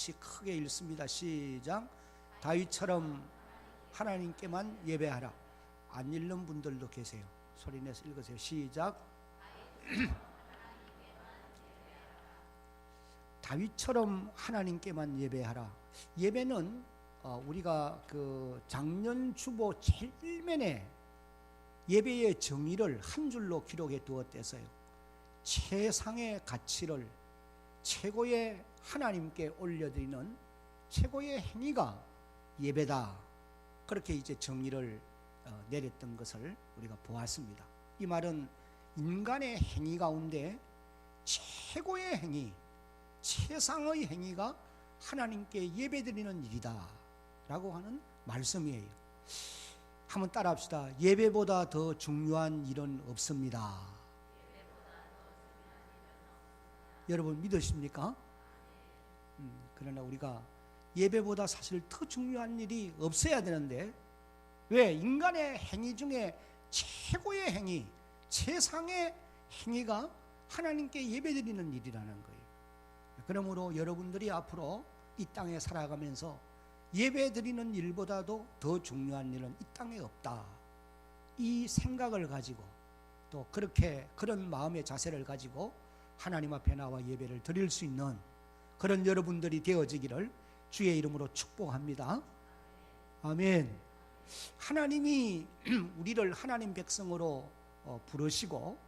같이 크게 읽습니다. 시작. 다윗처럼 하나님께만 예배하라. 안 읽는 분들도 계세요. 소리내서 읽으세요. 시작. 다윗처럼 하나님께만 예배하라. 예배는 우리가 그 작년 주보 제일 맨에 예배의 정의를 한 줄로 기록해 두었대서요. 최상의 가치를 최고의 하나님께 올려드리는 최고의 행위가 예배다. 그렇게 이제 정의를 내렸던 것을 우리가 보았습니다. 이 말은 인간의 행위 가운데 최고의 행위, 최상의 행위가 하나님께 예배드리는 일이다 라고 하는 말씀이에요. 한번 따라합시다. 예배보다 더 중요한 일은 없습니다. 여러분 믿으십니까? 그러나 우리가 예배보다 사실 더 중요한 일이 없어야 되는데, 왜? 인간의 행위 중에 최고의 행위, 최상의 행위가 하나님께 예배드리는 일이라는 거예요. 그러므로 여러분들이 앞으로 이 땅에 살아가면서 예배드리는 일보다도 더 중요한 일은 이 땅에 없다. 이 생각을 가지고 또 그런 마음의 자세를 가지고 하나님 앞에 나와 예배를 드릴 수 있는 그런 여러분들이 되어지기를 주의 이름으로 축복합니다. 아멘. 하나님이 우리를 하나님 백성으로 부르시고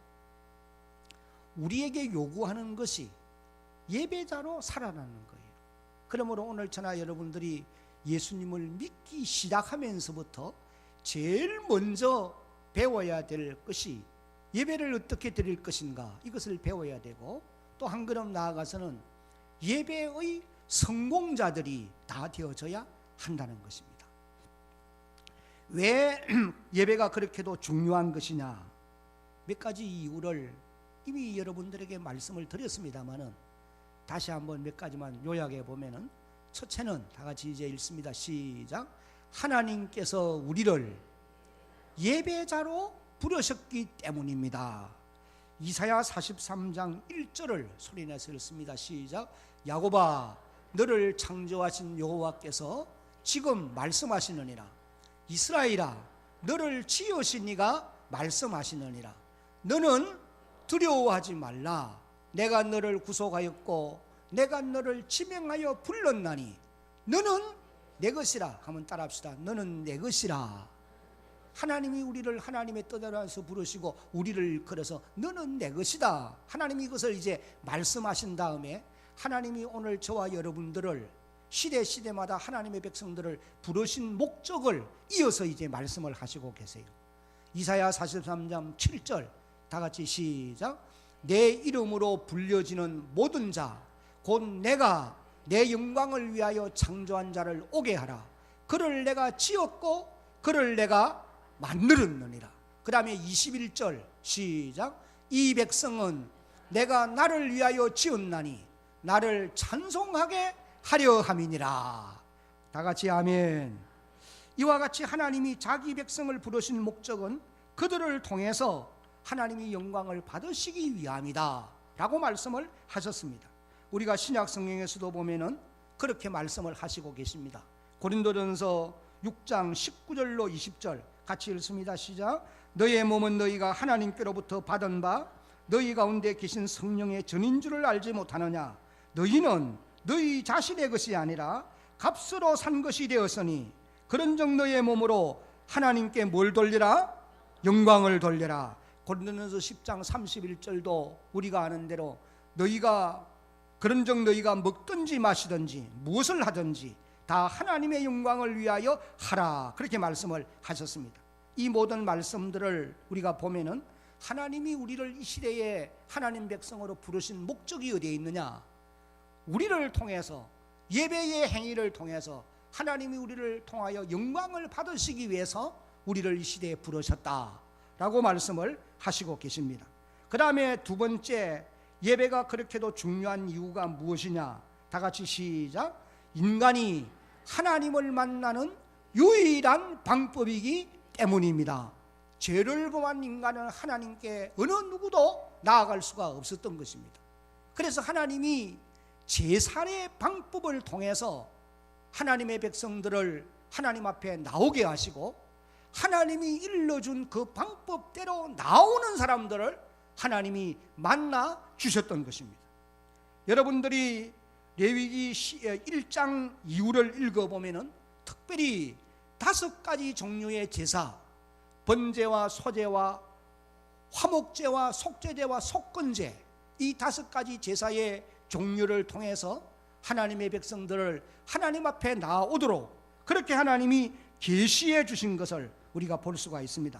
우리에게 요구하는 것이 예배자로 살아나는 거예요. 그러므로 오늘 저나 여러분들이 예수님을 믿기 시작하면서부터 제일 먼저 배워야 될 것이 예배를 어떻게 드릴 것인가, 이것을 배워야 되고, 또 한 걸음 나아가서는 예배의 성공자들이 다 되어져야 한다는 것입니다. 왜 예배가 그렇게도 중요한 것이냐, 몇 가지 이유를 이미 여러분들에게 말씀을 드렸습니다만은 다시 한번 몇 가지만 요약해 보면은, 첫째는 다 같이 이제 읽습니다. 시작. 하나님께서 우리를 예배자로 부르셨기 때문입니다. 이사야 43장 1절을 소리내서 읽습니다. 시작. 야곱아, 너를 창조하신 여호와께서 지금 말씀하시느니라. 이스라엘아, 너를 지으신 이가 말씀하시느니라. 너는 두려워하지 말라. 내가 너를 구속하였고 내가 너를 지명하여 불렀나니 너는 내 것이라. 한번 따라합시다. 너는 내 것이라. 하나님이 우리를 하나님의 뜻대로 해서 부르시고 우리를 그래서 너는 내 것이다. 하나님이 이것을 이제 말씀하신 다음에 하나님이 오늘 저와 여러분들을 시대마다 하나님의 백성들을 부르신 목적을 이어서 이제 말씀을 하시고 계세요. 이사야 43장 7절 다 같이 시작. 내 이름으로 불려지는 모든 자 곧 내가 내 영광을 위하여 창조한 자를 오게 하라. 그를 내가 지었고 그를 내가 만들었느니라. 그 다음에 21절 시작. 이 백성은 내가 나를 위하여 지었나니 나를 찬송하게 하려 함이니라. 다 같이 아멘. 이와 같이 하나님이 자기 백성을 부르신 목적은 그들을 통해서 하나님이 영광을 받으시기 위함이다 라고 말씀을 하셨습니다. 우리가 신약 성경에서도 보면은 그렇게 말씀을 하시고 계십니다. 고린도전서 6장 19절로 20절 같이 읽습니다. 시작. 너의 몸은 너희가 하나님께로부터 받은 바 너희 가운데 계신 성령의 전인 줄을 알지 못하느냐. 너희는 너희 자신의 것이 아니라 값으로 산 것이 되었으니 그런즉 너의 몸으로 하나님께 뭘 돌리라? 영광을 돌려라. 고린도전서 10장 31절도 우리가 아는 대로 그런즉 너희가 먹든지 마시든지 무엇을 하든지 다 하나님의 영광을 위하여 하라. 그렇게 말씀을 하셨습니다. 이 모든 말씀들을 우리가 보면은 하나님이 우리를 이 시대에 하나님 백성으로 부르신 목적이 어디에 있느냐? 우리를 통해서 예배의 행위를 통해서 하나님이 우리를 통하여 영광을 받으시기 위해서 우리를 이 시대에 부르셨다라고 말씀을 하시고 계십니다. 그 다음에 두 번째, 예배가 그렇게도 중요한 이유가 무엇이냐? 다 같이 시작. 인간이 하나님을 만나는 유일한 방법이기 때문입니다. 죄를 범한 인간은 하나님께 어느 누구도 나아갈 수가 없었던 것입니다. 그래서 하나님이 제사의 방법을 통해서 하나님의 백성들을 하나님 앞에 나오게 하시고, 하나님이 일러준 그 방법대로 나오는 사람들을 하나님이 만나 주셨던 것입니다. 여러분들이 레위기 1장 이후를 읽어보면 특별히 5가지 종류의 제사, 번제와 소제와 화목제와 속죄제와 속건제, 이 5가지 제사의 종류를 통해서 하나님의 백성들을 하나님 앞에 나오도록 그렇게 하나님이 계시해 주신 것을 우리가 볼 수가 있습니다.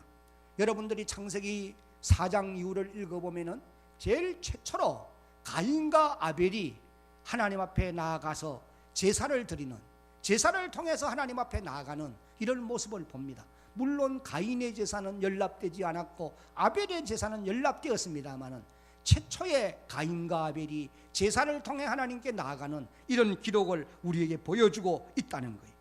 여러분들이 창세기 4장 이후를 읽어보면 제일 최초로 가인과 아벨이 하나님 앞에 나아가서 제사를 드리는, 제사를 통해서 하나님 앞에 나아가는 이런 모습을 봅니다. 물론 가인의 제사는 연락되지 않았고 아벨의 제사는 연락되었습니다마는 최초의 가인과 아벨이 제사를 통해 하나님께 나아가는 이런 기록을 우리에게 보여주고 있다는 거예요.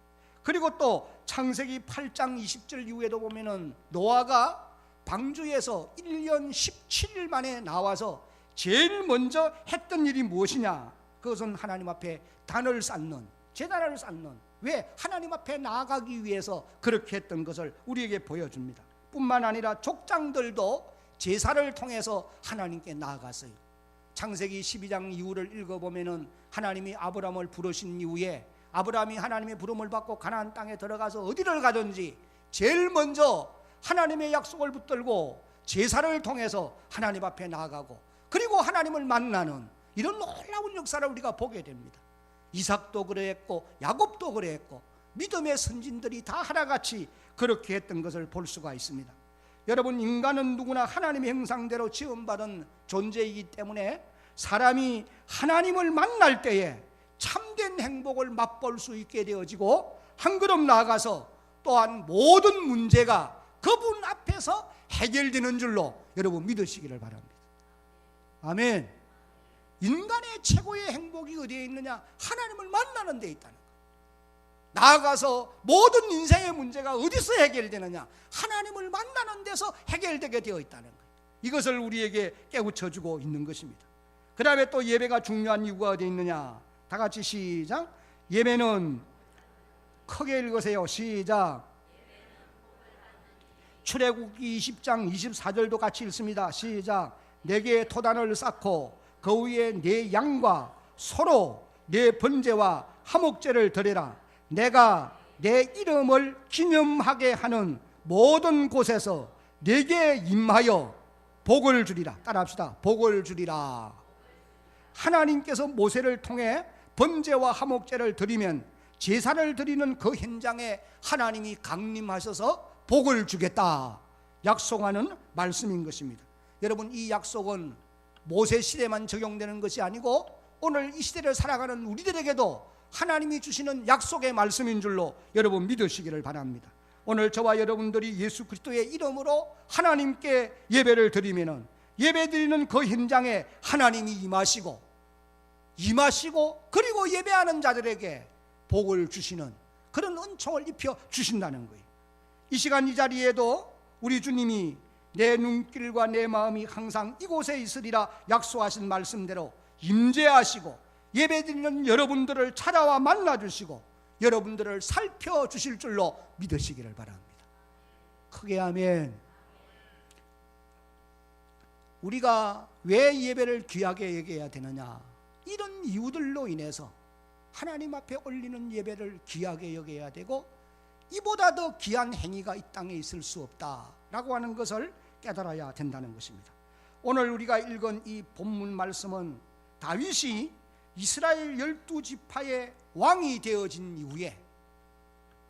그리고 또 창세기 8장 20절 이후에도 보면은 노아가 방주에서 1년 17일 만에 나와서 제일 먼저 했던 일이 무엇이냐? 그것은 하나님 앞에 단을 쌓는, 제단을 쌓는, 왜? 하나님 앞에 나아가기 위해서 그렇게 했던 것을 우리에게 보여줍니다. 뿐만 아니라 족장들도 제사를 통해서 하나님께 나아갔어요. 창세기 12장 이후를 읽어보면 하나님이 아브라함을 부르신 이후에 아브라함이 하나님의 부름을 받고 가나안 땅에 들어가서 어디를 가든지 제일 먼저 하나님의 약속을 붙들고 제사를 통해서 하나님 앞에 나아가고, 그리고 하나님을 만나는 이런 놀라운 역사를 우리가 보게 됩니다. 이삭도 그랬고 야곱도 그랬고 믿음의 선진들이 다 하나같이 그렇게 했던 것을 볼 수가 있습니다. 여러분, 인간은 누구나 하나님의 형상대로 지음받은 존재이기 때문에 사람이 하나님을 만날 때에 참된 행복을 맛볼 수 있게 되어지고, 한 걸음 나아가서 또한 모든 문제가 그분 앞에서 해결되는 줄로 여러분 믿으시기를 바랍니다. 아멘. 인간의 최고의 행복이 어디에 있느냐? 하나님을 만나는 데 있다는 거예요. 나아가서 모든 인생의 문제가 어디서 해결되느냐? 하나님을 만나는 데서 해결되게 되어 있다는 거예요. 이것을 우리에게 깨우쳐주고 있는 것입니다. 그 다음에 또 예배가 중요한 이유가 어디에 있느냐? 다 같이 시작. 예배는 크게 읽으세요. 시작. 출애굽기 20장 24절도 같이 읽습니다. 시작. 내게 토단을 쌓고 그 위에 네 양과 소로 네 번제와 화목제를 드리라. 내가 내 이름을 기념하게 하는 모든 곳에서 네게 임하여 복을 주리라. 따라합시다. 복을 주리라. 하나님께서 모세를 통해 번제와 화목제를 드리면 제사를 드리는 그 현장에 하나님이 강림하셔서 복을 주겠다 약속하는 말씀인 것입니다. 여러분, 이 약속은 모세 시대만 적용되는 것이 아니고 오늘 이 시대를 살아가는 우리들에게도 하나님이 주시는 약속의 말씀인 줄로 여러분 믿으시기를 바랍니다. 오늘 저와 여러분들이 예수 그리스도의 이름으로 하나님께 예배를 드리면은 예배 드리는 그 현장에 하나님이 임하시고 그리고 예배하는 자들에게 복을 주시는 그런 은총을 입혀 주신다는 거예요. 이 시간 이 자리에도 우리 주님이 내 눈길과 내 마음이 항상 이곳에 있으리라 약속하신 말씀대로 임재하시고 예배드리는 여러분들을 찾아와 만나주시고 여러분들을 살펴주실 줄로 믿으시기를 바랍니다. 크게 아멘. 우리가 왜 예배를 귀하게 여겨야 되느냐? 이런 이유들로 인해서 하나님 앞에 올리는 예배를 귀하게 여겨야 되고, 이보다 더 귀한 행위가 이 땅에 있을 수 없다라고 하는 것을 깨달아야 된다는 것입니다. 오늘 우리가 읽은 이 본문 말씀은 다윗이 이스라엘 12지파의 왕이 되어진 이후에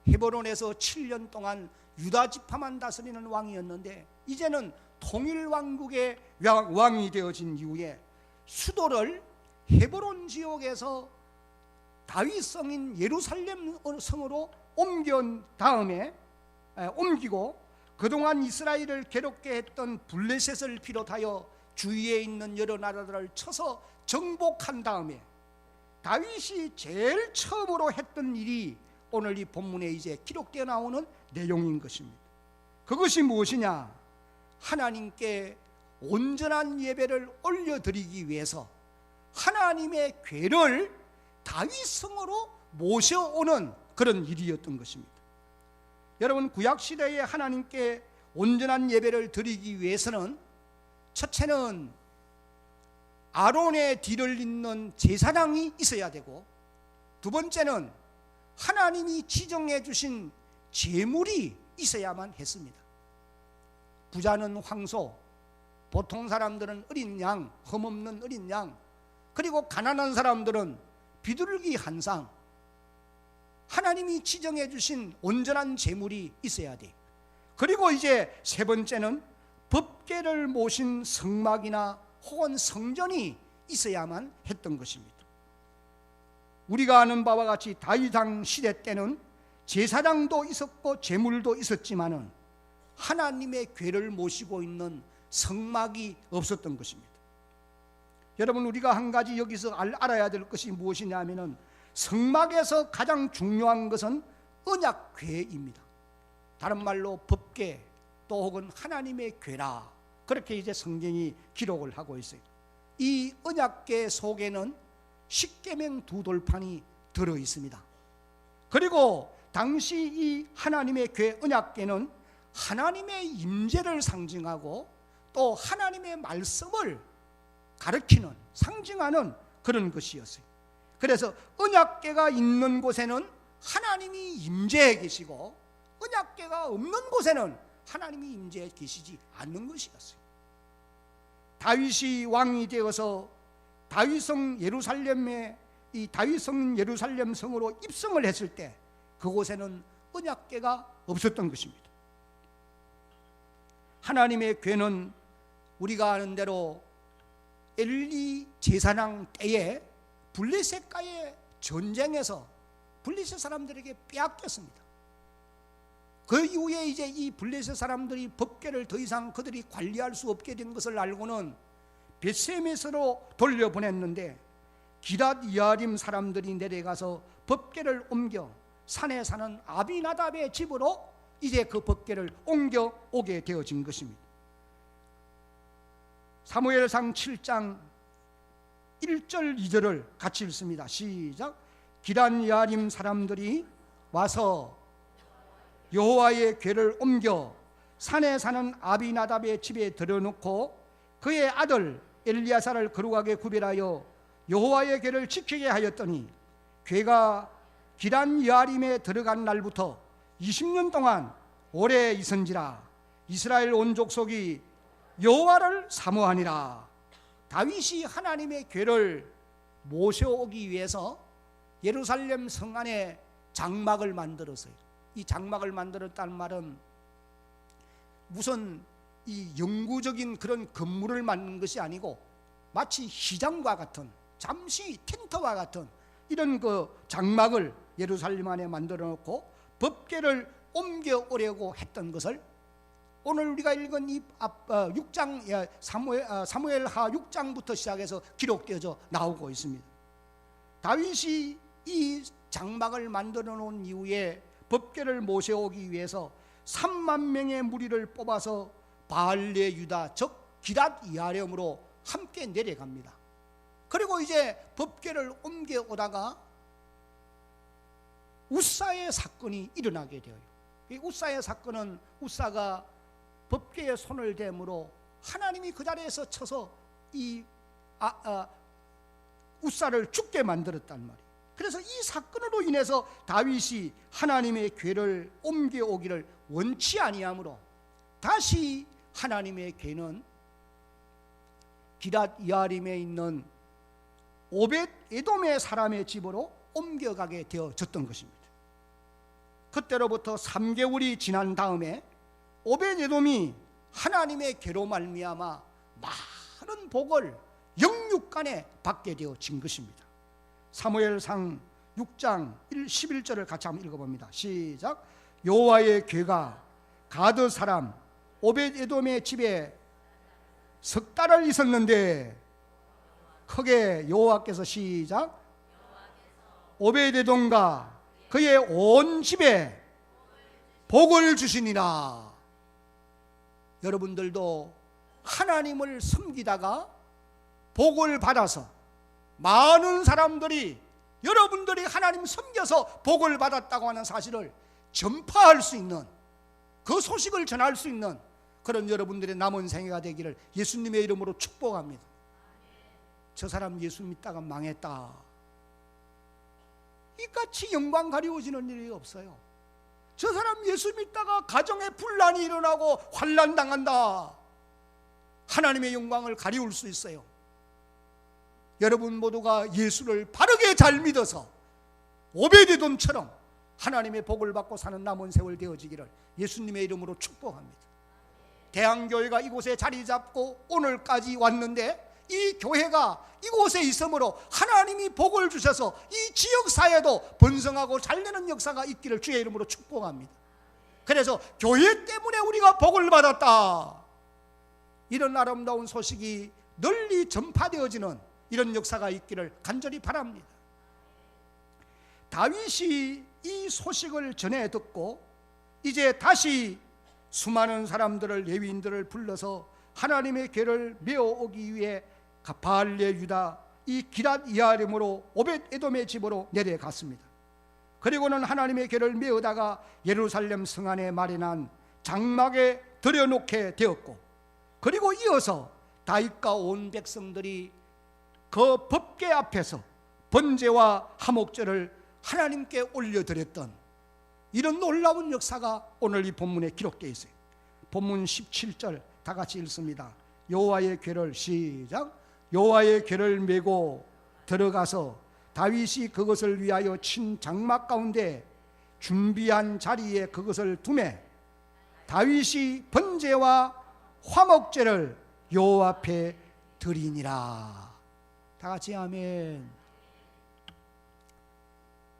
헤브론에서 7년 동안 유다 지파만 다스리는 왕이었는데, 이제는 통일왕국의 왕이 되어진 이후에 수도를 헤브론 지역에서 다윗 성인 예루살렘 성으로 옮기고 그동안 이스라엘을 괴롭게 했던 블레셋을 비롯하여 주위에 있는 여러 나라들을 쳐서 정복한 다음에 다윗이 제일 처음으로 했던 일이 오늘 이 본문에 이제 기록되어 나오는 내용인 것입니다. 그것이 무엇이냐? 하나님께 온전한 예배를 올려드리기 위해서 하나님의 궤를 다윗성으로 모셔오는 그런 일이었던 것입니다. 여러분, 구약시대에 하나님께 온전한 예배를 드리기 위해서는 첫째는 아론의 뒤를 잇는 제사장이 있어야 되고, 두 번째는 하나님이 지정해 주신 제물이 있어야만 했습니다. 부자는 황소, 보통 사람들은 어린 양, 흠없는 어린 양, 그리고 가난한 사람들은 비둘기 한 상, 하나님이 지정해 주신 온전한 제물이 있어야 돼. 그리고 이제 세 번째는 법궤를 모신 성막이나 혹은 성전이 있어야만 했던 것입니다. 우리가 아는 바와 같이 다윗왕 시대 때는 제사장도 있었고 제물도 있었지만은 하나님의 궤를 모시고 있는 성막이 없었던 것입니다. 여러분, 우리가 한 가지 여기서 알아야 될 것이 무엇이냐면은 성막에서 가장 중요한 것은 언약궤입니다. 다른 말로 법궤 또 혹은 하나님의 궤라, 그렇게 이제 성경이 기록을 하고 있어요. 이 언약궤 속에는 십계명 두 돌판이 들어 있습니다. 그리고 당시 이 하나님의 궤 언약궤는 하나님의 임재를 상징하고 또 하나님의 말씀을 가르치는, 상징하는 그런 것이었어요. 그래서 언약궤가 있는 곳에는 하나님이 임재해 계시고, 언약궤가 없는 곳에는 하나님이 임재해 계시지 않는 것이었어요. 다윗이 왕이 되어서 다윗성 예루살렘에 이 다윗성 예루살렘 성으로 입성을 했을 때 그곳에는 언약궤가 없었던 것입니다. 하나님의 궤는 우리가 아는 대로 엘리 제사장 때에 블레셋과의 전쟁에서 블레셋 사람들에게 빼앗겼습니다. 그 이후에 이제 이 블레셋 사람들이 법궤를 더 이상 그들이 관리할 수 없게 된 것을 알고는 벳세메스로 돌려보냈는데, 기랏 이아림 사람들이 내려가서 법궤를 옮겨 산에 사는 아비나답의 집으로 이제 그 법궤를 옮겨 오게 되어진 것입니다. 사무엘상 7장 1절 2절을 같이 읽습니다. 시작. 기란 이아림 사람들이 와서 여호와의 궤를 옮겨 산에 사는 아비나답의 집에 들여놓고 그의 아들 엘리야사를 거룩하게 구별하여 여호와의 궤를 지키게 하였더니, 궤가 기란 이아림에 들어간 날부터 20년 동안 오래 있은지라 이스라엘 온 족속이 여호와를 사모하니라. 다윗이 하나님의 궤를 모셔오기 위해서 예루살렘 성 안에 장막을 만들었어요. 이 장막을 만들었다는 말은 무슨 이 영구적인 그런 건물을 만든 것이 아니고 마치 시장과 같은, 잠시 텐트와 같은 이런 그 장막을 예루살렘 안에 만들어 놓고 법궤를 옮겨오려고 했던 것을 오늘 우리가 읽은 이 6장 사무엘하 6장부터 시작해서 기록되어져 나오고 있습니다. 다윗이 이 장막을 만들어 놓은 이후에 법궤를 모셔오기 위해서 3만 명의 무리를 뽑아서 바알레 유다 즉 기랏 이아림으로 함께 내려갑니다. 그리고 이제 법궤를 옮겨오다가 우사의 사건이 일어나게 되어요. 이 우사의 사건은 우사가 법궤에 손을 대므로 하나님이 그 자리에서 쳐서 이 우사를 죽게 만들었단 말이에요. 그래서 이 사건으로 인해서 다윗이 하나님의 궤를 옮겨오기를 원치 아니하므로 다시 하나님의 궤는 기랏 이아림에 있는 오벳 에돔의 사람의 집으로 옮겨가게 되어졌던 것입니다. 그때로부터 3개월이 지난 다음에 오벳 에돔이 하나님의 궤로 말미암아 많은 복을 영육간에 받게 되어진 것입니다. 사무엘상 6장 11절을 같이 한번 읽어봅니다. 시작. 여호와의 궤가 가드 사람 오벳 에돔의 집에 석 달을 있었는데 크게 여호와께서 시작. 오벳 에돔과 그의 온 집에 복을 주시니라. 여러분들도 하나님을 섬기다가 복을 받아서 많은 사람들이 여러분들이 하나님 섬겨서 복을 받았다고 하는 사실을 전파할 수 있는, 그 소식을 전할 수 있는 그런 여러분들의 남은 생애가 되기를 예수님의 이름으로 축복합니다. 저 사람 예수 믿다가 망했다, 이같이 영광 가리워지는 일이 없어요. 저 사람 예수 믿다가 가정에 분란이 일어나고 환난 당한다, 하나님의 영광을 가리울 수 있어요. 여러분 모두가 예수를 바르게 잘 믿어서 오베데돔처럼 하나님의 복을 받고 사는 남은 세월 되어지기를 예수님의 이름으로 축복합니다. 대한교회가 이곳에 자리 잡고 오늘까지 왔는데, 이 교회가 이곳에 있으므로 하나님이 복을 주셔서 이 지역사회도 번성하고 잘되는 역사가 있기를 주의 이름으로 축복합니다. 그래서 교회 때문에 우리가 복을 받았다, 이런 아름다운 소식이 널리 전파되어지는 이런 역사가 있기를 간절히 바랍니다. 다윗이 이 소식을 전해 듣고 이제 다시 수많은 사람들을, 레위인들을 불러서 하나님의 궤를 메어오기 위해 가발레 유다 이 기랏 이아림으로 오벳에돔의 집으로 내려갔습니다. 그리고는 하나님의 궤를 메어다가 예루살렘 성 안에 마련한 장막에 들여놓게 되었고, 그리고 이어서 다윗과 온 백성들이 그 법궤 앞에서 번제와 화목제를 하나님께 올려드렸던 이런 놀라운 역사가 오늘 이 본문에 기록되어 있어요. 본문 17절 다 같이 읽습니다. 여호와의 궤를, 시작. 여호와의 궤를 메고 들어가서 다윗이 그것을 위하여 친 장막 가운데 준비한 자리에 그것을 두매 다윗이 번제와 화목제를 여호와 앞에 드리니라. 다 같이 아멘.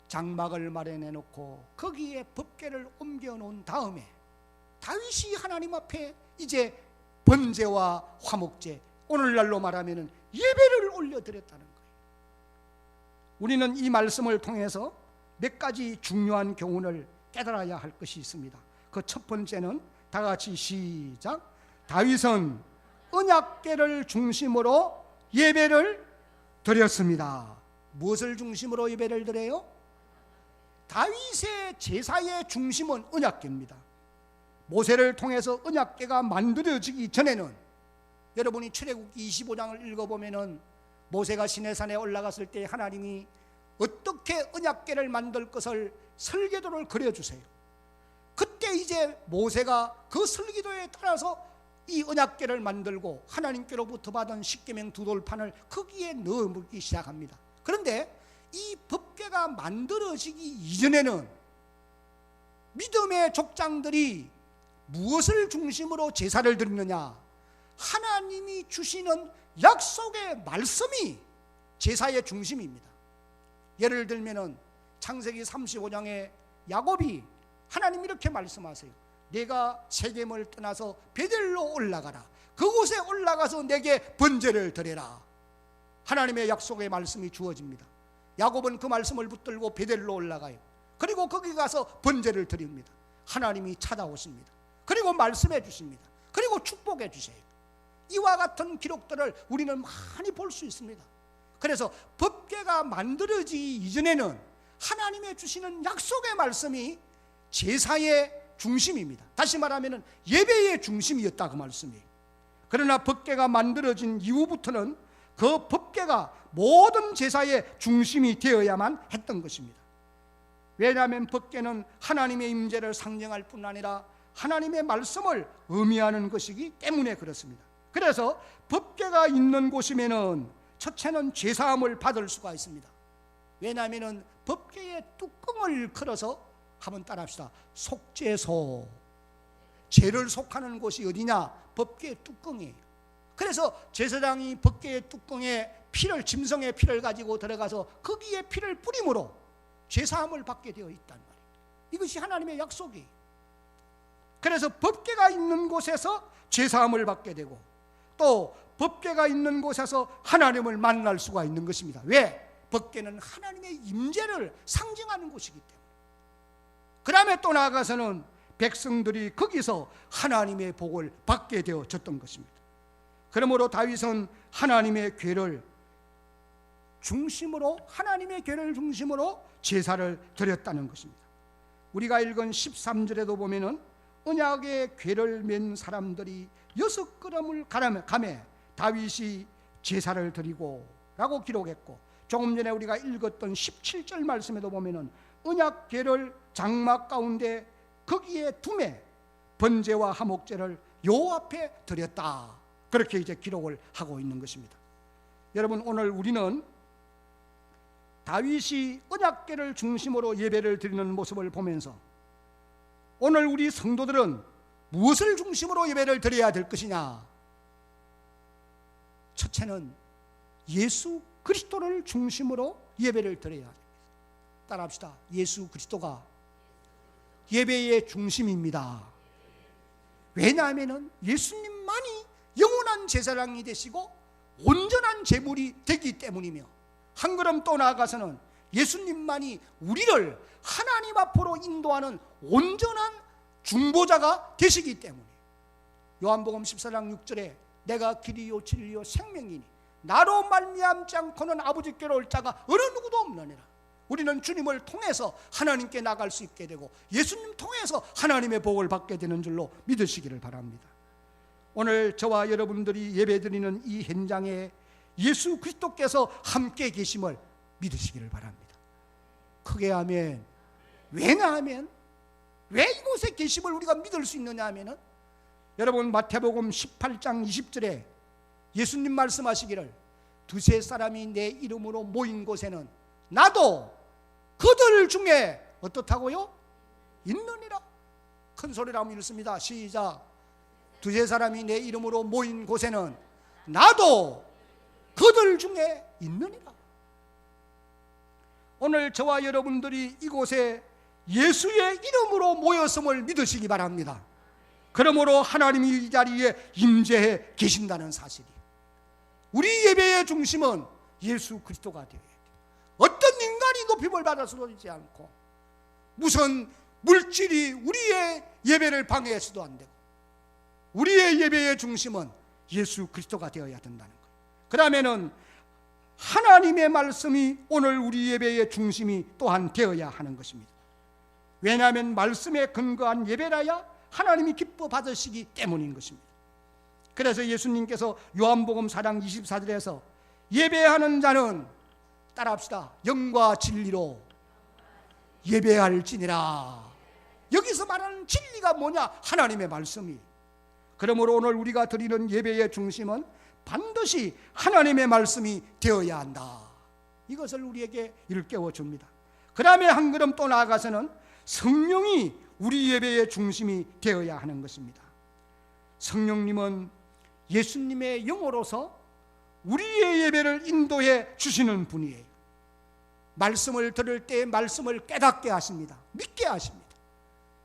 장막을 마련해 놓고 거기에 법궤를 옮겨 놓은 다음에 다윗이 하나님 앞에 이제 번제와 화목제, 오늘날로 말하면 예배를 올려드렸다는 거예요. 우리는 이 말씀을 통해서 몇 가지 중요한 교훈을 깨달아야 할 것이 있습니다. 그 첫 번째는 다 같이 시작. 다윗은 언약궤를 중심으로 예배를 드렸습니다. 무엇을 중심으로 예배를 드려요? 다윗의 제사의 중심은 언약궤입니다. 모세를 통해서 언약궤가 만들어지기 전에는, 여러분이 출애굽기 25장을 읽어보면 모세가 시내산에 올라갔을 때 하나님이 어떻게 언약궤를 만들 것을 설계도를 그려주세요. 그때 이제 모세가 그 설계도에 따라서 이 언약궤를 만들고 하나님께로부터 받은 십계명 두 돌판을 거기에 넣어보기 시작합니다. 그런데 이 법궤가 만들어지기 이전에는 믿음의 족장들이 무엇을 중심으로 제사를 드리느냐? 하나님이 주시는 약속의 말씀이 제사의 중심입니다. 예를 들면 창세기 35장에 야곱이 하나님 이렇게 말씀하세요. 내가 세겜을 떠나서 베델로 올라가라. 그곳에 올라가서 내게 번제를 드려라. 하나님의 약속의 말씀이 주어집니다. 야곱은 그 말씀을 붙들고 베델로 올라가요. 그리고 거기 가서 번제를 드립니다. 하나님이 찾아오십니다. 그리고 말씀해 주십니다. 그리고 축복해 주세요. 이와 같은 기록들을 우리는 많이 볼 수 있습니다. 그래서 법궤가 만들어지기 이전에는 하나님의 주시는 약속의 말씀이 제사의 중심입니다. 다시 말하면 예배의 중심이었다 그 말씀이에요. 그러나 법궤가 만들어진 이후부터는 그 법궤가 모든 제사의 중심이 되어야만 했던 것입니다. 왜냐하면 법궤는 하나님의 임재를 상징할 뿐 아니라 하나님의 말씀을 의미하는 것이기 때문에 그렇습니다. 그래서 법궤가 있는 곳이면은 첫째는 죄사함을 받을 수가 있습니다. 왜냐하면 법궤의 뚜껑을 걸어서 한번 따라합시다. 속죄소, 죄를 속하는 곳이 어디냐? 법궤의 뚜껑이에요. 그래서 제사장이 법궤의 뚜껑에 피를, 짐승의 피를 가지고 들어가서 거기에 피를 뿌림으로 죄사함을 받게 되어 있단 말이에요. 이것이 하나님의 약속이에요. 그래서 법궤가 있는 곳에서 죄사함을 받게 되고 또 법궤가 있는 곳에서 하나님을 만날 수가 있는 것입니다. 왜? 법궤는 하나님의 임재를 상징하는 곳이기 때문에. 그 다음에 또 나아가서는 백성들이 거기서 하나님의 복을 받게 되어졌던 것입니다. 그러므로 다윗은 하나님의 궤를 중심으로, 하나님의 궤를 중심으로 제사를 드렸다는 것입니다. 우리가 읽은 13절에도 보면은 언약의 궤를 맨 사람들이 6걸음을 가매 다윗이 제사를 드리고 라고 기록했고, 조금 전에 우리가 읽었던 17절 말씀에도 보면은 언약 궤를 장막 가운데 거기에 두매 번제와 화목제를 요 앞에 드렸다, 그렇게 이제 기록을 하고 있는 것입니다. 여러분, 오늘 우리는 다윗이 언약궤를 중심으로 예배를 드리는 모습을 보면서 오늘 우리 성도들은 무엇을 중심으로 예배를 드려야 될 것이냐? 첫째는 예수 그리스도를 중심으로 예배를 드려야 합니다. 따라합시다. 예수 그리스도가 예배의 중심입니다. 왜냐하면 예수님만이 영원한 제사장이 되시고 온전한 제물이 되기 때문이며, 한 걸음 또 나아가서는 예수님만이 우리를 하나님 앞으로 인도하는 온전한 중보자가 되시기 때문에, 요한복음 14장 6절에 내가 길이요 진리요 생명이니 나로 말미암지 않고는 아버지께로 올 자가 어느 누구도 없느니라. 우리는 주님을 통해서 하나님께 나갈 수 있게 되고 예수님 통해서 하나님의 복을 받게 되는 줄로 믿으시기를 바랍니다. 오늘 저와 여러분들이 예배드리는 이 현장에 예수 그리스도께서 함께 계심을 믿으시기를 바랍니다. 크게 아멘. 왜냐하면, 왜 이곳에 계심을 우리가 믿을 수 있느냐 하면은, 여러분 마태복음 18장 20절에 예수님 말씀하시기를 두세 사람이 내 이름으로 모인 곳에는 나도 그들 중에 어떻다고요? 있느니라. 큰 소리로 한번 읽습니다. 시작. 두세 사람이 내 이름으로 모인 곳에는 나도 그들 중에 있느니라. 오늘 저와 여러분들이 이곳에 예수의 이름으로 모였음을 믿으시기 바랍니다. 그러므로 하나님이 이 자리에 임재해 계신다는 사실이, 우리 예배의 중심은 예수 그리스도가 되어야 돼요. 어떤 인간이 높임을 받아서도 되지 않고 무슨 물질이 우리의 예배를 방해해서도 안 되고, 우리의 예배의 중심은 예수 그리스도가 되어야 된다는 거예요. 그러면은 하나님의 말씀이 오늘 우리 예배의 중심이 또한 되어야 하는 것입니다. 왜냐하면 말씀에 근거한 예배라야 하나님이 기뻐 받으시기 때문인 것입니다. 그래서 예수님께서 요한복음 4장 24절에서 예배하는 자는, 따라합시다, 영과 진리로 예배할지니라. 여기서 말하는 진리가 뭐냐? 하나님의 말씀이. 그러므로 오늘 우리가 드리는 예배의 중심은 반드시 하나님의 말씀이 되어야 한다. 이것을 우리에게 일깨워 줍니다. 그 다음에 한 걸음 또 나아가서는 성령이 우리 예배의 중심이 되어야 하는 것입니다. 성령님은 예수님의 영으로서 우리의 예배를 인도해 주시는 분이에요. 말씀을 들을 때 말씀을 깨닫게 하십니다. 믿게 하십니다.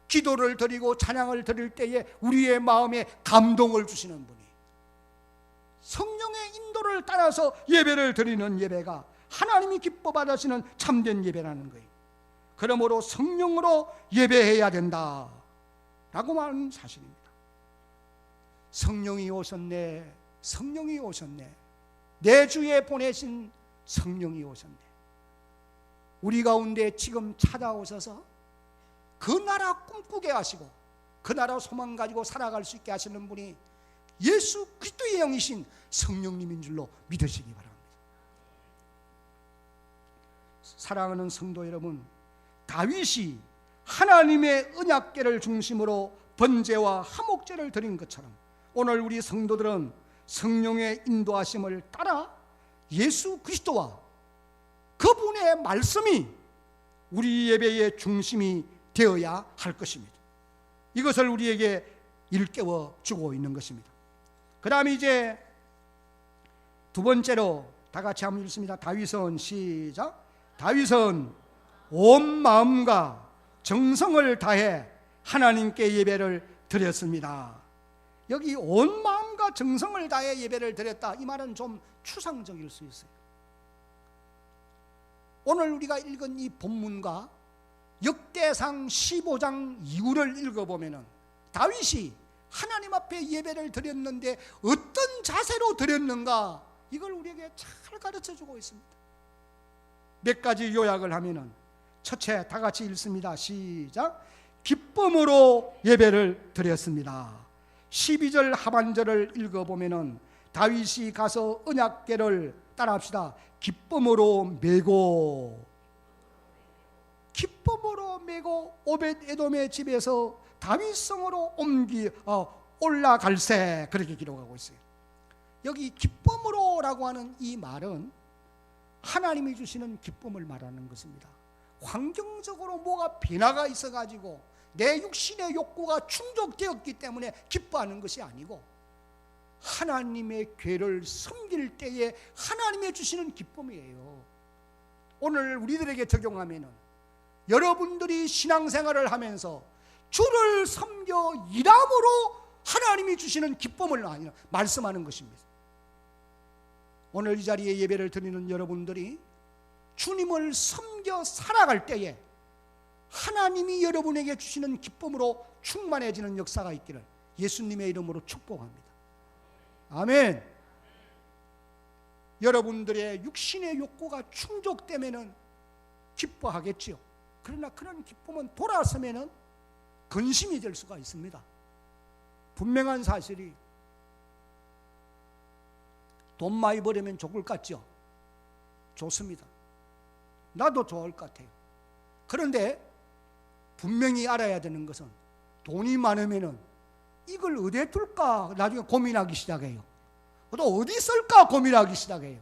기도를 드리고 찬양을 드릴 때에 우리의 마음에 감동을 주시는 분이, 성령의 인도를 따라서 예배를 드리는 예배가 하나님이 기뻐 받으시는 참된 예배라는 거예요. 그러므로 성령으로 예배해야 된다 라고 말하는 사실입니다. 성령이 오셨네, 성령이 오셨네, 내 주에 보내신 성령이 오셨네. 우리 가운데 지금 찾아오셔서 그 나라 꿈꾸게 하시고 그 나라 소망 가지고 살아갈 수 있게 하시는 분이 예수 그리스도의 영이신 성령님인 줄로 믿으시기 바랍니다. 사랑하는 성도 여러분, 다윗이 하나님의 언약궤를 중심으로 번제와 화목제를 드린 것처럼 오늘 우리 성도들은 성령의 인도하심을 따라 예수 그리스도와 그분의 말씀이 우리 예배의 중심이 되어야 할 것입니다. 이것을 우리에게 일깨워 주고 있는 것입니다. 그 다음에 이제 두 번째로 다 같이 한번 읽습니다. 다윗은, 시작. 다윗은 온 마음과 정성을 다해 하나님께 예배를 드렸습니다. 여기 온 마음과 정성을 다해 예배를 드렸다, 이 말은 좀 추상적일 수 있어요. 오늘 우리가 읽은 이 본문과 역대상 15장 이후를 읽어보면 다윗이 하나님 앞에 예배를 드렸는데 어떤 자세로 드렸는가, 이걸 우리에게 잘 가르쳐주고 있습니다. 몇 가지 요약을 하면은, 첫째, 다 같이 읽습니다. 시작. 기쁨으로 예배를 드렸습니다. 12절 하반절을 읽어보면은 다윗이 가서 언약궤를 따라합시다. 기쁨으로 메고, 기쁨으로 메고 오벳 에돔의 집에서 다윗성으로 올라갈세, 그렇게 기록하고 있어요. 여기 기쁨으로라고 하는 이 말은 하나님이 주시는 기쁨을 말하는 것입니다. 환경적으로 뭐가 변화가 있어가지고 내 육신의 욕구가 충족되었기 때문에 기뻐하는 것이 아니고, 하나님의 궤를 섬길 때에 하나님이 주시는 기쁨이에요. 오늘 우리들에게 적용하면은, 여러분들이 신앙생활을 하면서 주를 섬겨 일함으로 하나님이 주시는 기쁨을 말씀하는 것입니다. 오늘 이 자리에 예배를 드리는 여러분들이 주님을 섬겨 살아갈 때에 하나님이 여러분에게 주시는 기쁨으로 충만해지는 역사가 있기를 예수님의 이름으로 축복합니다. 아멘. 여러분들의 육신의 욕구가 충족되면은 기뻐하겠지요. 그러나 그런 기쁨은 돌아서면은 근심이 될 수가 있습니다. 분명한 사실이, 돈 많이 벌으면 좋을 것 같죠? 좋습니다. 나도 좋을 것 같아요. 그런데 분명히 알아야 되는 것은, 돈이 많으면은 이걸 어디에 둘까 나중에 고민하기 시작해요. 또 어디 쓸까 고민하기 시작해요.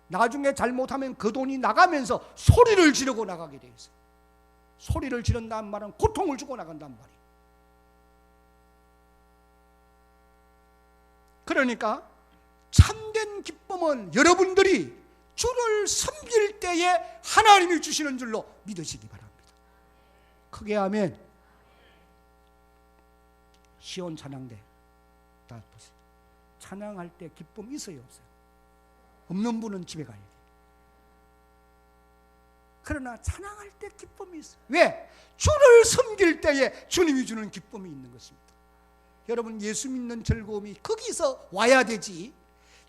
나중에 잘못하면 그 돈이 나가면서 소리를 지르고 나가게 돼 있어요. 소리를 지른다는 말은 고통을 주고 나간단 말이에요. 그러니까 참된 기쁨은 여러분들이 주를 섬길 때에 하나님이 주시는 줄로 믿으시기 바랍니다. 크게 아멘. 시온 찬양대 다 보세요. 찬양할 때 기쁨 있어요, 없어요? 없는 분은 집에 가야 돼요. 그러나 찬양할 때 기쁨이 있어요. 왜? 주를 섬길 때에 주님이 주는 기쁨이 있는 것입니다. 여러분, 예수 믿는 즐거움이 거기서 와야 되지,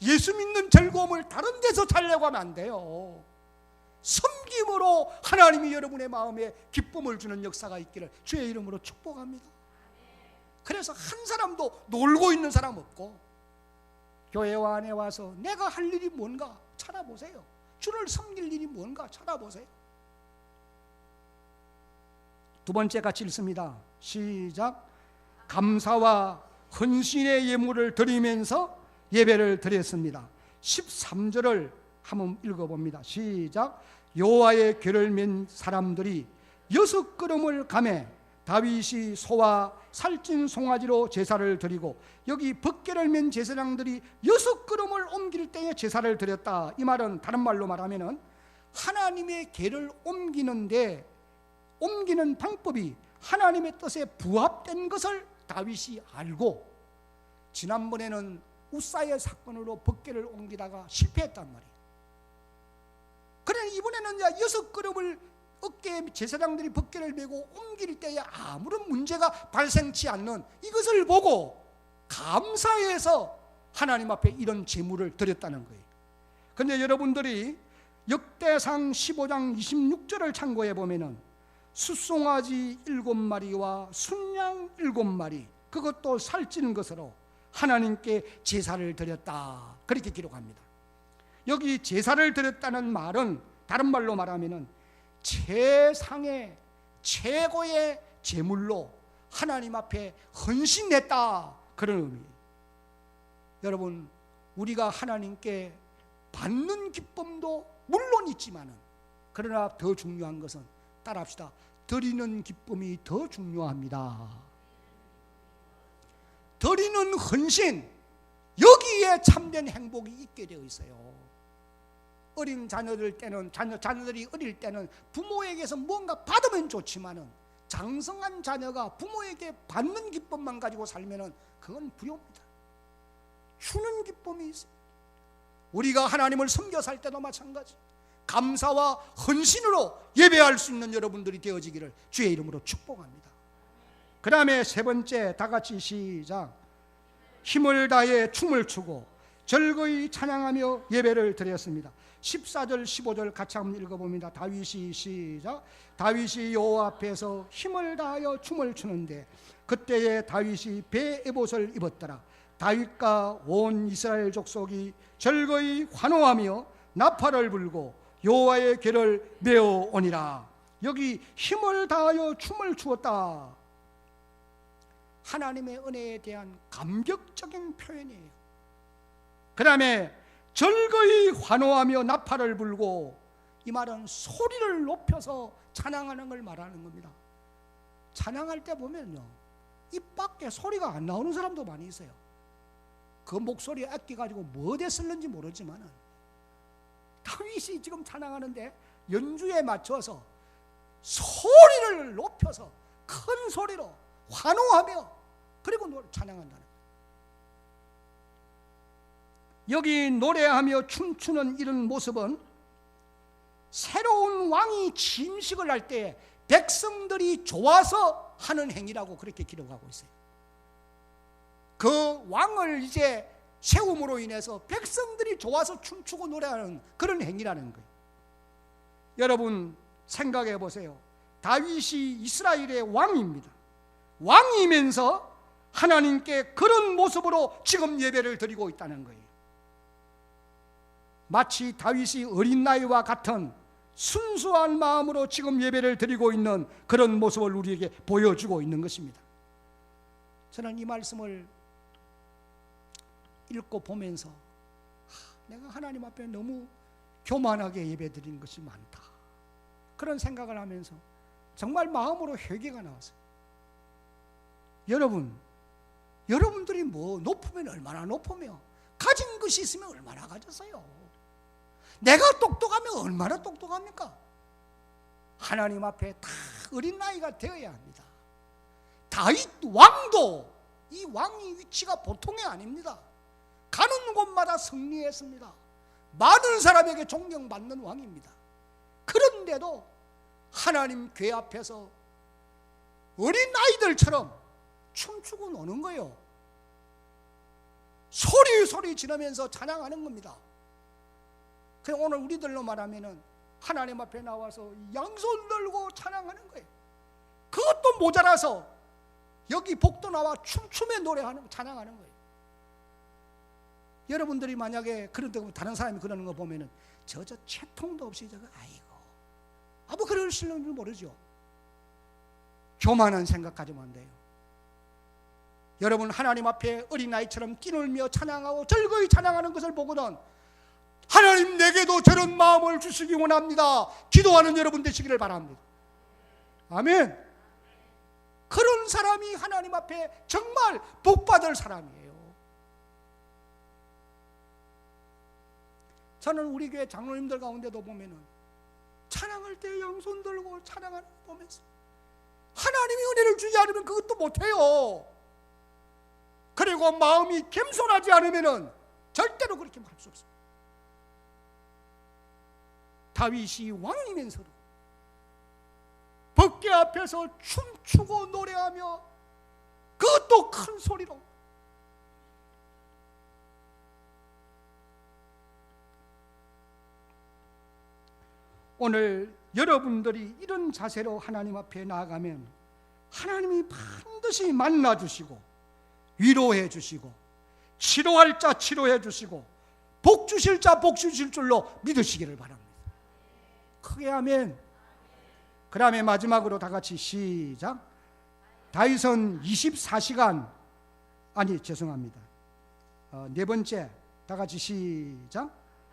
예수 믿는 즐거움을 다른 데서 찾으려고 하면 안 돼요. 섬김으로 하나님이 여러분의 마음에 기쁨을 주는 역사가 있기를 주의 이름으로 축복합니다. 그래서 한 사람도 놀고 있는 사람 없고, 교회 안에 와서 내가 할 일이 뭔가 찾아보세요. 주를 섬길 일이 뭔가 찾아보세요. 두 번째 같이 읽습니다. 시작. 감사와 헌신의 예물을 드리면서 예배를 드렸습니다. 13절을 한번 읽어봅니다. 시작. 여호와의 궤를 맨 사람들이 6걸음을 가매 다윗이 소와 살찐 송아지로 제사를 드리고, 여기 벗개를 맨 제사장들이 6걸음을 옮길 때에 제사를 드렸다. 이 말은 다른 말로 말하면은 하나님의 궤를 옮기는데 옮기는 방법이 하나님의 뜻에 부합된 것을 다윗이 알고, 지난번에는 우사의 사건으로 벗개를 옮기다가 실패했단 말이에요. 그러나 이번에는 6걸음을 어깨에 제사장들이 벗개를 메고 옮길 때에 아무런 문제가 발생치 않는 이것을 보고 감사해서 하나님 앞에 이런 제물을 드렸다는 거예요. 그런데 여러분들이 역대상 15장 26절을 참고해 보면은 숫송아지 7마리와 순양 7마리, 그것도 살찌는 것으로 하나님께 제사를 드렸다, 그렇게 기록합니다. 여기 제사를 드렸다는 말은 다른 말로 말하면은 최상의 최고의 제물로 하나님 앞에 헌신했다, 그런 의미예요. 여러분, 우리가 하나님께 받는 기쁨도 물론 있지만은, 그러나 더 중요한 것은, 따라합시다, 드리는 기쁨이 더 중요합니다. 드리는 헌신, 여기에 참된 행복이 있게 되어 있어요. 어린 자녀들 때는, 자녀들이 어릴 때는 부모에게서 뭔가 받으면 좋지만은, 장성한 자녀가 부모에게 받는 기쁨만 가지고 살면은 그건 불효입니다. 주는 기쁨이 있어요. 우리가 하나님을 섬겨 살 때도 마찬가지, 감사와 헌신으로 예배할 수 있는 여러분들이 되어지기를 주의 이름으로 축복합니다. 그 다음에 세 번째, 다 같이 시작. 힘을 다해 춤을 추고 즐거이 찬양하며 예배를 드렸습니다. 14절 15절 같이 한번 읽어봅니다. 다윗이 시작. 다윗이 여호와 앞에서 힘을 다하여 춤을 추는데 그때에 다윗이 배 에봇을 입었더라. 다윗과 온 이스라엘 족속이 절거히 환호하며 나팔을 불고 여호와의 궤를 메어 오니라. 여기 힘을 다하여 춤을 추었다. 하나님의 은혜에 대한 감격적인 표현이에요. 그 다음에 절거히 환호하며 나팔을 불고, 이 말은 소리를 높여서 찬양하는 걸 말하는 겁니다. 찬양할 때 보면요, 입 밖에 소리가 안 나오는 사람도 많이 있어요. 그 목소리 아껴가지고 뭐에 쓸는지 모르지만 다윗이 지금 찬양하는데 연주에 맞춰서 소리를 높여서 큰 소리로 환호하며 그리고 찬양한다는 거예요. 여기 노래하며 춤추는 이런 모습은 새로운 왕이 침식을 할 때 백성들이 좋아서 하는 행위라고 그렇게 기록하고 있어요. 그 왕을 이제 세움으로 인해서 백성들이 좋아서 춤추고 노래하는 그런 행위라는 거예요. 여러분 생각해 보세요. 다윗이 이스라엘의 왕입니다. 왕이면서 하나님께 그런 모습으로 지금 예배를 드리고 있다는 거예요. 마치 다윗이 어린 나이와 같은 순수한 마음으로 지금 예배를 드리고 있는 그런 모습을 우리에게 보여주고 있는 것입니다. 저는 이 말씀을 읽고 보면서 내가 하나님 앞에 너무 교만하게 예배 드리는 것이 많다, 그런 생각을 하면서 정말 마음으로 회개가 나왔어요. 여러분들이 뭐 높으면 얼마나 높으며 가진 것이 있으면 얼마나 가졌어요. 내가 똑똑하면 얼마나 똑똑합니까? 하나님 앞에 다 어린 나이가 되어야 합니다. 다윗 왕도 이 왕의 위치가 보통이 아닙니다. 가는 곳마다 승리했습니다. 많은 사람에게 존경받는 왕입니다. 그런데도 하나님 궤 앞에서 어린 아이들처럼 춤추고 노는 거예요. 소리 지르면서 찬양하는 겁니다. 그냥 오늘 우리들로 말하면은 하나님 앞에 나와서 양손 들고 찬양하는 거예요. 그것도 모자라서 여기 복도 나와 춤추며 노래하는, 찬양하는 거예요. 여러분들이 만약에 그런데 다른 사람이 그러는 거 보면은 저 채통도 없이 저거 아이고 뭐 그럴 줄 모르죠. 교만한 생각하지만 안 돼요. 여러분 하나님 앞에 어린아이처럼 뛰놀며 찬양하고 즐거이 찬양하는 것을 보고는 하나님 내게도 저런 마음을 주시기 원합니다, 기도하는 여러분 되시기를 바랍니다. 아멘. 그런 사람이 하나님 앞에 정말 복받을 사람이에요. 저는 우리 교회 장로님들 가운데도 보면은 찬양할 때 양손 들고 찬양하는 거 보면서 하나님이 은혜를 주지 않으면 그것도 못해요. 그리고 마음이 겸손하지 않으면은 절대로 그렇게 할 수 없어요. 다윗이 왕이면서도 법궤 앞에서 춤추고 노래하며 그것도 큰 소리로, 오늘 여러분들이 이런 자세로 하나님 앞에 나아가면 하나님이 반드시 만나주시고 위로해 주시고 치료할 자 치료해 주시고 복 주실 자 복 주실 줄로 믿으시기를 바랍니다. 크게 아멘. 그 다음에 마지막으로 다 같이 시작. 다윗은 24시간 죄송합니다. 네 번째 다 같이 시작.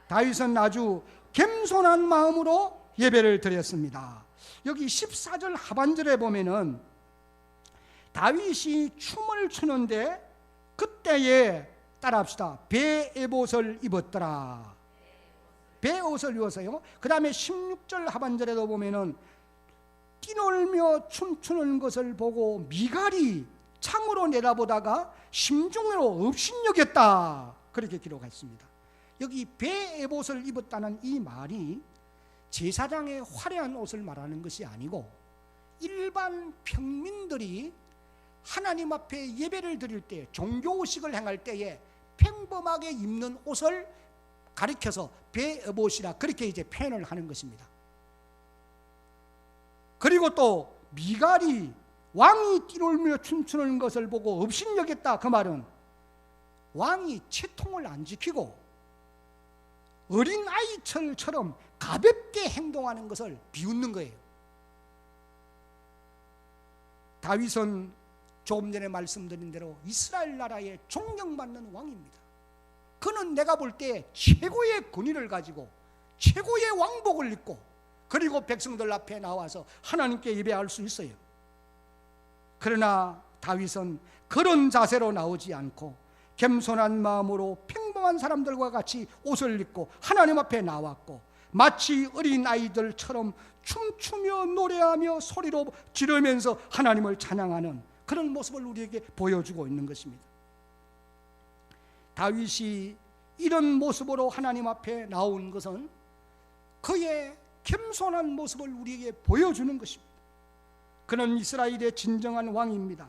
다윗은 아주 겸손한 마음으로 예배를 드렸습니다. 여기 14절 하반절에 보면은 다윗이 춤을 추는데 그때에 따라합시다. 배에봇을 입었더라. 배옷을 입었어요. 그 다음에 16절 하반절에도 보면은 뛰놀며 춤추는 것을 보고 미갈이 창으로 내다보다가 심중으로 업신여겼다, 그렇게 기록했습니다. 여기 배에봇을 입었다는 이 말이 제사장의 화려한 옷을 말하는 것이 아니고 일반 평민들이 하나님 앞에 예배를 드릴 때 종교의식을 행할 때에 평범하게 입는 옷을 가리켜서 베어봇이라 그렇게 이제 표현을 하는 것입니다. 그리고 또 미갈이 왕이 띠를 춤추는 것을 보고 업신여겼다. 그 말은 왕이 채통을 안 지키고 어린 아이처럼 가볍게 행동하는 것을 비웃는 거예요. 다윗은 조금 전에 말씀드린 대로 이스라엘 나라의 존경받는 왕입니다. 그는 내가 볼 때 최고의 권위를 가지고 최고의 왕복을 입고 그리고 백성들 앞에 나와서 하나님께 예배할 수 있어요. 그러나 다윗은 그런 자세로 나오지 않고 겸손한 마음으로 평범한 사람들과 같이 옷을 입고 하나님 앞에 나왔고 마치 어린 아이들처럼 춤추며 노래하며 소리로 지르면서 하나님을 찬양하는 그런 모습을 우리에게 보여주고 있는 것입니다. 다윗이 이런 모습으로 하나님 앞에 나온 것은 그의 겸손한 모습을 우리에게 보여주는 것입니다. 그는 이스라엘의 진정한 왕입니다.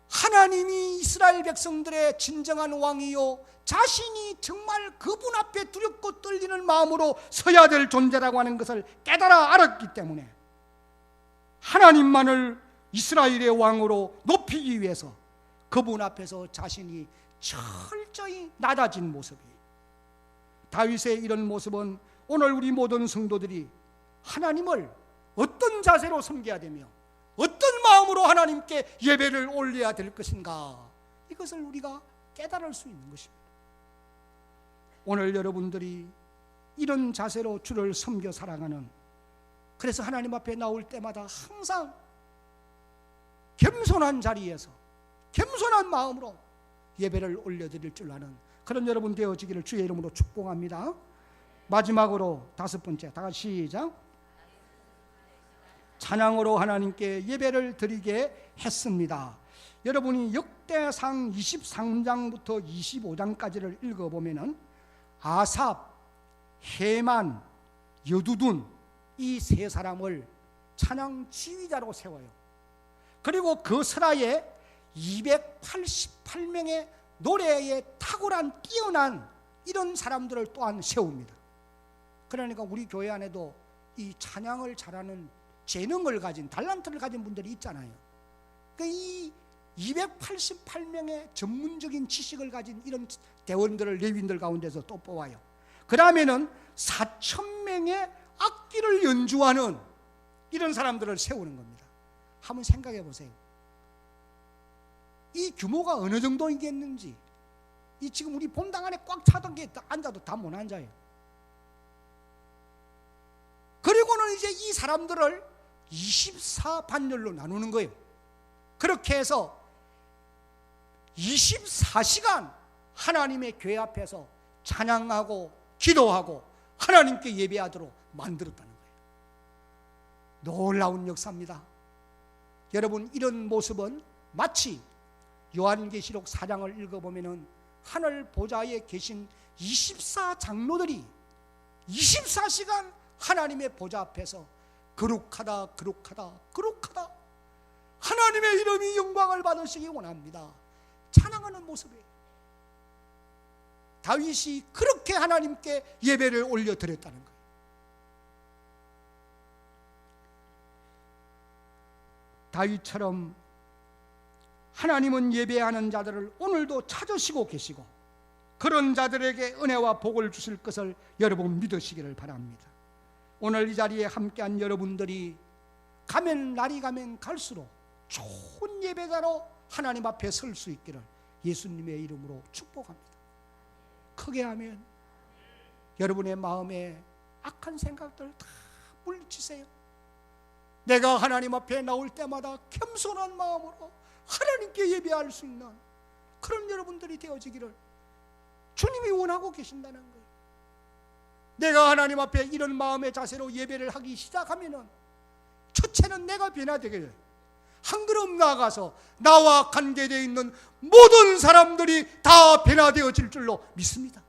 하나님이 이스라엘 백성들의 진정한 왕이요 자신이 정말 그분 앞에 두렵고 떨리는 마음으로 서야 될 존재라고 하는 것을 깨달아 알았기 때문에 하나님만을 이스라엘의 왕으로 높이기 위해서 그분 앞에서 자신이 철저히 낮아진 모습이에요. 다윗의 이런 모습은 오늘 우리 모든 성도들이 하나님을 어떤 자세로 섬겨야 되며 어떤 마음으로 하나님께 예배를 올려야 될 것인가, 이것을 우리가 깨달을 수 있는 것입니다. 오늘 여러분들이 이런 자세로 주를 섬겨 살아가는, 그래서 하나님 앞에 나올 때마다 항상 겸손한 자리에서 겸손한 마음으로 예배를 올려드릴 줄 아는 그런 여러분 되어지기를 주의 이름으로 축복합니다. 마지막으로 5번째, 다 같이 시작. 찬양으로 하나님께 예배를 드리게 했습니다. 여러분이 역대상 23장부터 25장까지를 읽어보면 아삽, 헤만, 여두둔 이 세 사람을 찬양 지휘자로 세워요. 그리고 그 설하에 288명의 노래에 탁월한 뛰어난 이런 사람들을 또한 세웁니다. 그러니까 우리 교회 안에도 이 찬양을 잘하는 재능을 가진, 달란트를 가진 분들이 있잖아요. 이 288명의 전문적인 지식을 가진 이런 대원들을 레위인들 가운데서 또 뽑아요. 그 다음에는 4,000명의 악기를 연주하는 이런 사람들을 세우는 겁니다. 한번 생각해 보세요. 이 규모가 어느 정도이겠는지. 이 지금 우리 본당 안에 꽉 차던 게 앉아도 다 못 앉아요. 그리고는 이제 이 사람들을 24반열로 나누는 거예요. 그렇게 해서 24시간 하나님의 교회 앞에서 찬양하고 기도하고 하나님께 예배하도록 만들었다는 거예요. 놀라운 역사입니다. 여러분, 이런 모습은 마치 요한계시록 4장을 읽어보면 하늘 보좌에 계신 24장로들이 24시간 하나님의 보좌 앞에서 거룩하다 거룩하다 거룩하다, 하나님의 이름이 영광을 받으시기 원합니다, 찬양하는 모습이에요. 다윗이 그렇게 하나님께 예배를 올려드렸다는 거예요. 다윗처럼 하나님은 예배하는 자들을 오늘도 찾으시고 계시고 그런 자들에게 은혜와 복을 주실 것을 여러분 믿으시기를 바랍니다. 오늘 이 자리에 함께한 여러분들이 날이 가면 갈수록 좋은 예배자로 하나님 앞에 설 수 있기를 예수님의 이름으로 축복합니다. 크게 하면 여러분의 마음에 악한 생각들 다 물리치세요. 내가 하나님 앞에 나올 때마다 겸손한 마음으로 하나님께 예배할 수 있는 그런 여러분들이 되어지기를 주님이 원하고 계신다는 거예요. 내가 하나님 앞에 이런 마음의 자세로 예배를 하기 시작하면은 첫째는 내가 변화되게 돼요. 한 걸음 나아가서 나와 관계되어 있는 모든 사람들이 다 변화되어질 줄로 믿습니다.